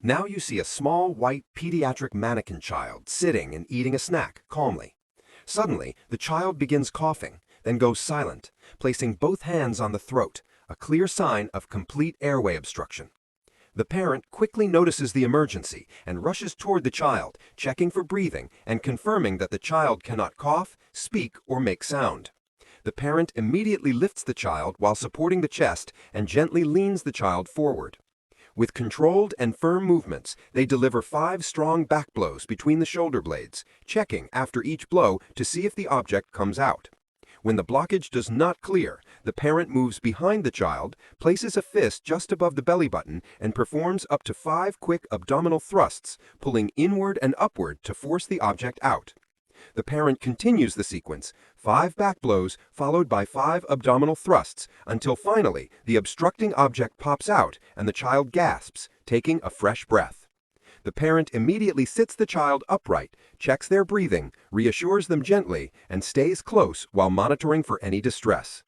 Now you see a small, white, pediatric mannequin child sitting and eating a snack calmly. Suddenly, the child begins coughing, then goes silent, placing both hands on the throat, a clear sign of complete airway obstruction. The parent quickly notices the emergency and rushes toward the child, checking for breathing and confirming that the child cannot cough, speak, or make sound. The parent immediately lifts the child while supporting the chest and gently leans the child forward. With controlled and firm movements, they deliver 5 strong back blows between the shoulder blades, checking after each blow to see if the object comes out. When the blockage does not clear, the parent moves behind the child, places a fist just above the belly button, and performs up to 5 quick abdominal thrusts, pulling inward and upward to force the object out. The parent continues the sequence, 5 back blows followed by 5 abdominal thrusts, until finally the obstructing object pops out and the child gasps, taking a fresh breath. The parent immediately sits the child upright, checks their breathing, reassures them gently, and stays close while monitoring for any distress.